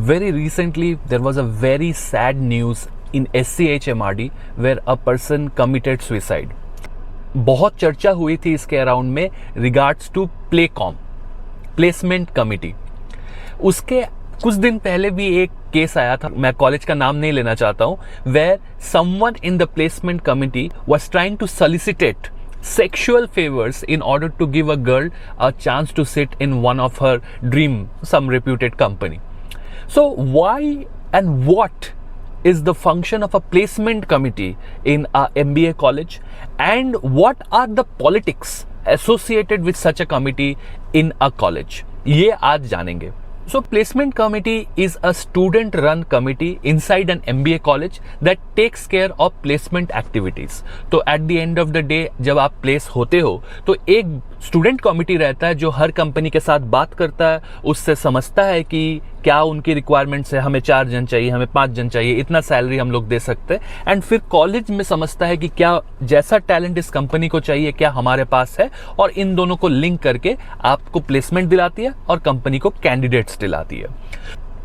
Very recently, there was a very sad news in SCHMRD where a person committed suicide. बहुत चर्चा हुई थी इसके अराउंड में रिगार्ड्स टू प्लेकॉम, प्लेसमेंट कमिटी. उसके कुछ दिन पहले भी एक केस आया था, मैं कॉलेज का नाम नहीं लेना चाहता हूं, where someone in the placement committee was trying to solicitate sexual favors in order to give a girl a chance to sit in one of her dream, some reputed company. So why and what is the function of a placement committee in a MBA college, and what are the politics associated with such a committee in a college? ये आज जानेंगे. So placement committee is a student run committee inside an MBA college that takes care of placement activities. तो at the end of the day जब आप place होते हो तो एक स्टूडेंट कमिटी रहता है जो हर कंपनी के साथ बात करता है, उससे समझता है कि क्या उनकी रिक्वायरमेंट्स है, हमें 4 जन चाहिए, हमें 5 जन चाहिए, इतना सैलरी हम लोग दे सकते हैं. एंड फिर कॉलेज में समझता है कि क्या जैसा टैलेंट इस कंपनी को चाहिए क्या हमारे पास है, और इन दोनों को लिंक करके आपको प्लेसमेंट दिलाती है और कंपनी को कैंडिडेट्स दिलाती है.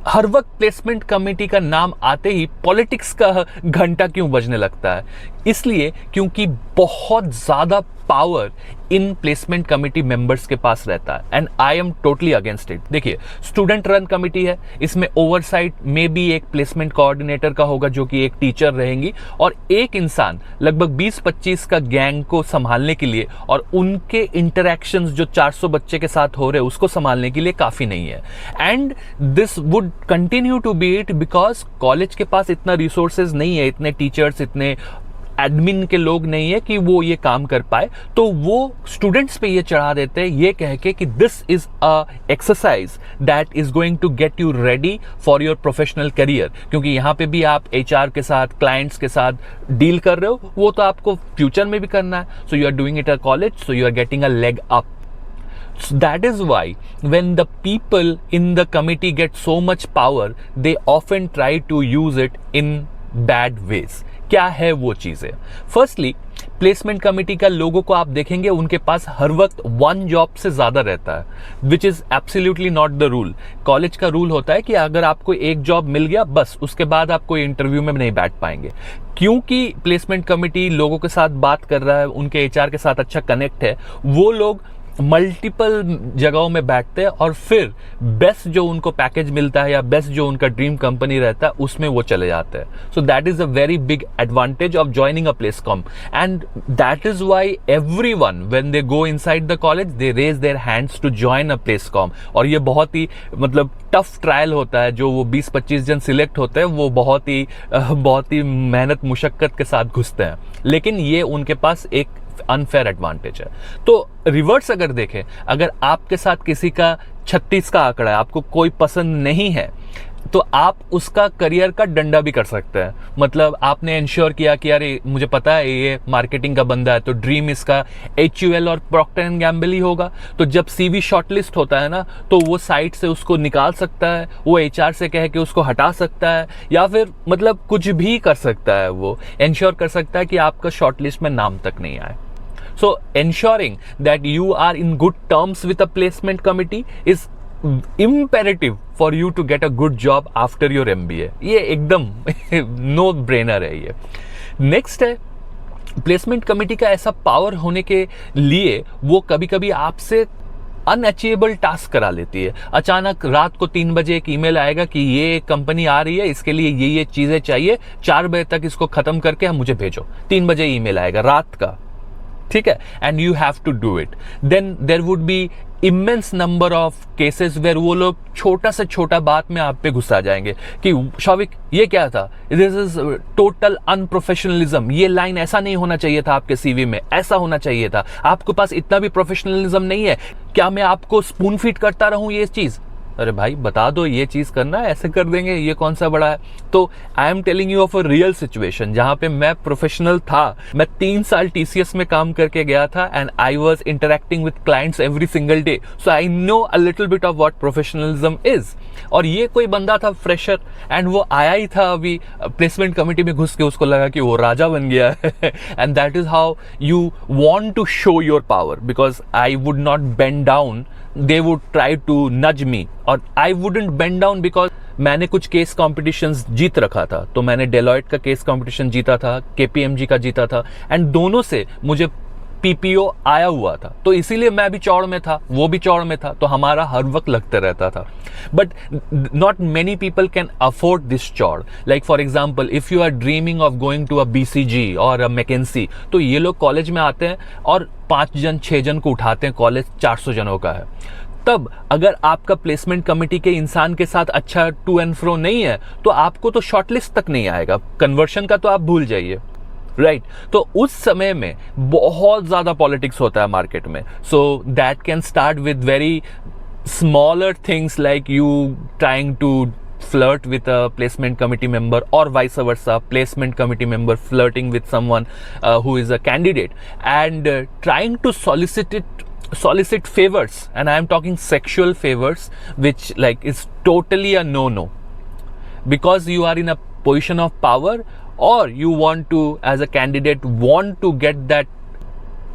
हर वक्त प्लेसमेंट कमेटी का नाम आते ही पॉलिटिक्स का घंटा क्यों बजने लगता है? इसलिए क्योंकि बहुत ज्यादा power in placement committee members के पास रहता है, and I am totally against it. देखिए, स्टूडेंट रन कमेटी है, इसमें ओवरसाइट में भी एक प्लेसमेंट कोऑर्डिनेटर का होगा जो कि एक टीचर रहेंगी, और एक इंसान लगभग 20-25 का गैंग को संभालने के लिए और उनके इंटरैक्शंस जो 400 बच्चे के साथ हो रहे हैं उसको संभालने के लिए काफी नहीं है. And this would continue to be it because college के पास इतना रिसोर्सेज नहीं है, इतने टीचर्स, इतने एडमिन के लोग नहीं है कि वो ये काम कर पाए. तो वो स्टूडेंट्स पे ये चढ़ा देते हैं ये कह के कि this is a exercise that is going to get you ready for your professional career. क्योंकि यहाँ पे भी आप HR के साथ, क्लाइंट्स के साथ डील कर रहे हो, वो तो आपको फ्यूचर में भी करना है. So you are doing it a college, so you are getting a leg up. So that is why when the people in the committee get so much power, they often try to use it in bad ways. क्या है वो चीजें? Firstly, placement committee का लोगों को आप देखेंगे उनके पास हर वक्त 1 जॉब से ज्यादा रहता है, which is absolutely not the rule. College का रूल होता है कि अगर आपको एक जॉब मिल गया बस उसके बाद आप कोई इंटरव्यू में नहीं बैठ पाएंगे. क्योंकि प्लेसमेंट कमेटी लोगों के साथ बात कर रहा है, उनके HR के साथ अच्छा कनेक्ट है, वो लोग मल्टीपल जगहों में बैठते हैं और फिर बेस्ट जो उनको पैकेज मिलता है या बेस्ट जो उनका ड्रीम कंपनी रहता है उसमें वो चले जाते हैं. So that is a very big advantage of joining a placecom, and that is why everyone when they go inside the college they raise their hands to join a placecom. और ये बहुत ही टफ ट्रायल होता है. जो वो 20-25 जन select होते हैं वो बहुत ही मेहनत मुशक्कत के साथ घुसते हैं, लेकिन ये उनके पास एक अनफेयर एडवांटेज है. तो रिवर्स अगर देखें, अगर आपके साथ किसी का 36 का आंकड़ा है, आपको कोई पसंद नहीं है, तो आप उसका करियर का डंडा भी कर सकते हैं. मतलब आपने इंश्योर किया कि यार मुझे पता है ये मार्केटिंग का बंदा है, तो ड्रीम इसका HUL और प्रॉक्टर एंड गैम्बल ही होगा. तो जब CV शॉर्टलिस्ट होता है ना, तो वो साइट से उसको निकाल सकता है, वो HR से कह के उसको हटा सकता है, या फिर कुछ भी कर सकता है. वो इंश्योर कर सकता है कि आपका शॉर्टलिस्ट में नाम तक नहीं आए. So ensuring that you are in good terms with a placement committee is imperative for you to get a good job after your MBA. ये एकदम नो ब्रेनर है ये. नेक्स्ट है, प्लेसमेंट कमेटी का ऐसा पावर होने के लिए वो कभी कभी आपसे अनअचीवेबल टास्क करा लेती है. अचानक रात को 3 बजे एक ईमेल आएगा कि ये कंपनी आ रही है, इसके लिए ये चीजें चाहिए, 4 बजे तक इसको खत्म करके हम मुझे भेजो. 3 बजे ईमेल आएगा रात का, ठीक है, and you have to do it. Then there would be immense number of cases where वो लोग छोटा से छोटा बात में आप पे गुस्सा जाएंगे कि शौविक ये क्या था, दिस इज टोटल अनप्रोफेशनलिज्म, ये लाइन ऐसा नहीं होना चाहिए था, आपके CV में ऐसा होना चाहिए था, आपके पास इतना भी प्रोफेशनलिज्म नहीं है, क्या मैं आपको स्पून फीड करता रहूं ये चीज? अरे भाई बता दो ये चीज करना है, ऐसे कर देंगे, ये कौन सा बड़ा है. तो I am telling you of a real situation जहां पे मैं प्रोफेशनल था. मैं 3 साल TCS में काम करके गया था, and I was interacting with clients every single day, so I know a little bit of what professionalism is. और ये कोई बंदा था फ्रेशर, एंड वो आया ही था अभी प्लेसमेंट कमेटी में घुस के, उसको लगा कि वो राजा बन गया है. And that is how you want to show your power, because I would not bend down. They would try to nudge me, or I wouldn't bend down because मैंने कुछ केस कॉम्पिटिशन्स जीत रखा था, तो मैंने डेलॉयट का case competition जीता था, KPMG का जीता था, एंड दोनों से मुझे PPO आया हुआ था, तो इसीलिए मैं भी चौड़ में था, वो भी चौड़ में था, तो हमारा हर वक्त लगते रहता था. But not many people can afford this chord. Like for example, if you are dreaming of going to a BCG or a McKinsey, तो ये लोग कॉलेज में आते हैं और 5 जन 6 जन को उठाते हैं, कॉलेज 400 जनों का है. तब अगर आपका प्लेसमेंट कमेटी के इंसान के साथ अच्छा टू एंड फ्रो नहीं है, तो आपको तो शॉर्टलिस्ट तक नहीं आएगा. कन्वर्शन का तो आप भूल जाइए, राइट. तो उस समय में बहुत ज्यादा पॉलिटिक्स होता है मार्केट में. So that can start with very smaller things like you trying to flirt with a placement committee member, or vice versa, placement committee member flirting with someone who is a candidate, and trying to solicit favors, and I am talking sexual favors, which like is totally a no, because you are in a position of power, or you want to, as a candidate, want to get that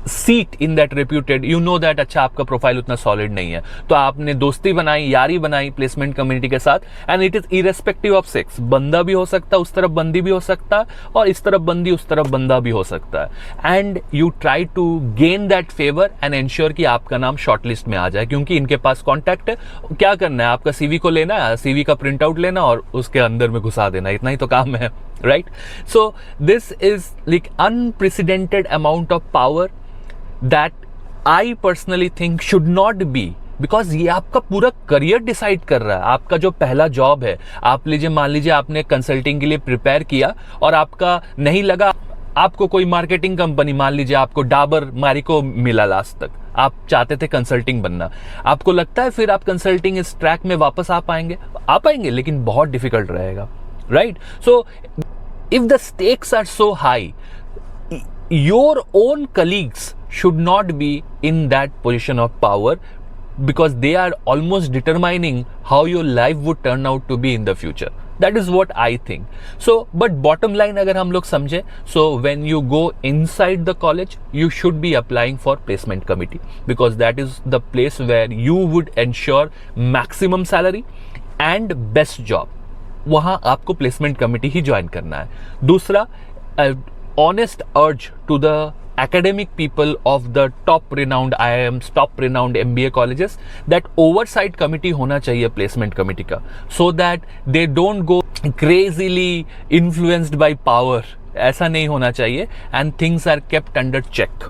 seat in that reputed, you know that अच्छा आपका profile उतना solid नहीं है, तो आपने दोस्ती बनाई, यारी बनाई प्लेसमेंट कम्युनिटी के साथ, and it is irrespective of sex. बंदा भी हो सकता है, उस तरफ बंदी भी हो सकता है, और इस तरफ बंदी उस तरफ बंदा भी हो सकता है. And you try to gain that favour and ensure कि आपका नाम शॉर्टलिस्ट में आ जाए, क्योंकि इनके पास कॉन्टैक्ट है. क्या करना है, आपका CV को लेना है, CV का प्रिंट आउट लेना और उसके अंदर में घुसा देना, इतना ही तो काम है, right. So this is like unprecedented amount of power that I personally think should not be, because ये आपका पूरा करियर डिसाइड कर रहा है. आपका जो पहला जॉब है, आप मान लीजिए आपने कंसल्टिंग के लिए प्रिपेयर किया और आपका नहीं लगा, आपको कोई मार्केटिंग कंपनी, मान लीजिए आपको डाबर मैरिको मिला लास्ट तक, आप चाहते थे कंसल्टिंग बनना, आपको लगता है फिर आप कंसल्टिंग इस ट्रैक में वापस आ पाएंगे, लेकिन बहुत डिफिकल्ट रहेगा, right. So if the stakes are so high, your own colleagues should not be in that position of power, because they are almost determining how your life would turn out to be in the future. That is what I think. So but bottom line अगर हम लोग समझे, so when you go inside the college, you should be applying for placement committee, because that is the place where you would ensure maximum salary and best job. वहाँ आपको placement committee ही join करना है. दूसरा, honest urge to the academic people of the top renowned IIMs, top renowned MBA colleges, that oversight committee होना चाहिए placement committee का, so that they don't go crazily influenced by power. ऐसा नहीं होना चाहिए, and things are kept under check.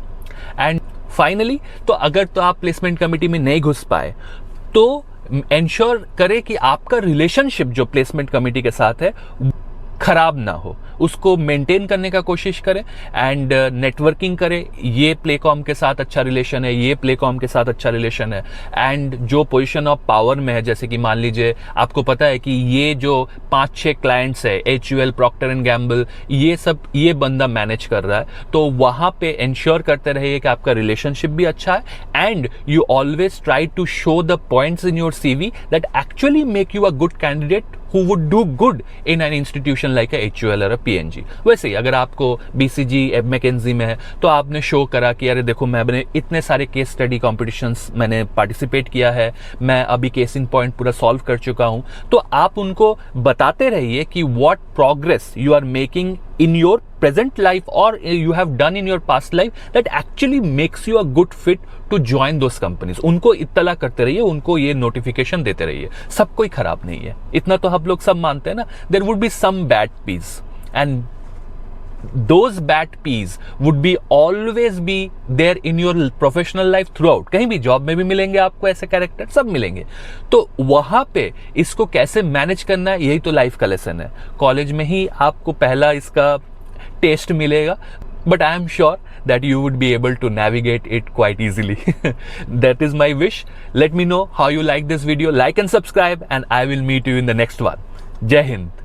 And finally, तो अगर तो आप placement committee में नहीं घुस पाए, तो ensure करें कि आपका रिलेशनशिप जो प्लेसमेंट कमेटी के साथ है खराब ना हो, उसको मेंटेन करने का कोशिश करें, एंड नेटवर्किंग करें. ये प्लेकॉम के साथ अच्छा रिलेशन है, ये प्लेकॉम के साथ अच्छा रिलेशन है, एंड जो पोजीशन ऑफ पावर में है, जैसे कि मान लीजिए आपको पता है कि ये जो 5-6 क्लाइंट्स है, HUL, प्रॉक्टर एंड गैम्बल, ये बंदा मैनेज कर रहा है, तो वहां पे इंश्योर करते रहिए कि आपका रिलेशनशिप भी अच्छा है, and you always try to show the points in your CV that actually make you a good candidate who would do good in an institution like a HUL or a PNG. वैसे ही अगर आपको BCG, McKinsey में है, तो आपने show करा कि अरे देखो मैंने इतने सारे केस स्टडी कॉम्पिटिशन्स मैंने पार्टिसिपेट किया है, मैं अभी केसिंग पॉइंट पूरा सॉल्व कर चुका हूं, तो आप उनको बताते रहिए कि what progress you are making in your present life or you have done in your past life that actually makes you a good fit to join those companies. उनको इत्तला करते रहिए, उनको ये नोटिफिकेशन देते रहिए. सब कोई खराब नहीं है, इतना तो हम लोग सब मानते हैं ना. There would be some bad peas, and those bad peas would be always be there in your professional life throughout. कहीं भी जॉब में भी मिलेंगे आपको ऐसे कैरेक्टर, सब मिलेंगे. तो वहां पे इसको कैसे मैनेज करना है, यही तो लाइफ का लेसन है. कॉलेज में ही आपको पहला इसका टेस्ट मिलेगा, but I am sure that you would be able to navigate it quite easily. That is my wish. Let me know how you like this video. Like and subscribe, and I will meet you in the next one. Jai Hind.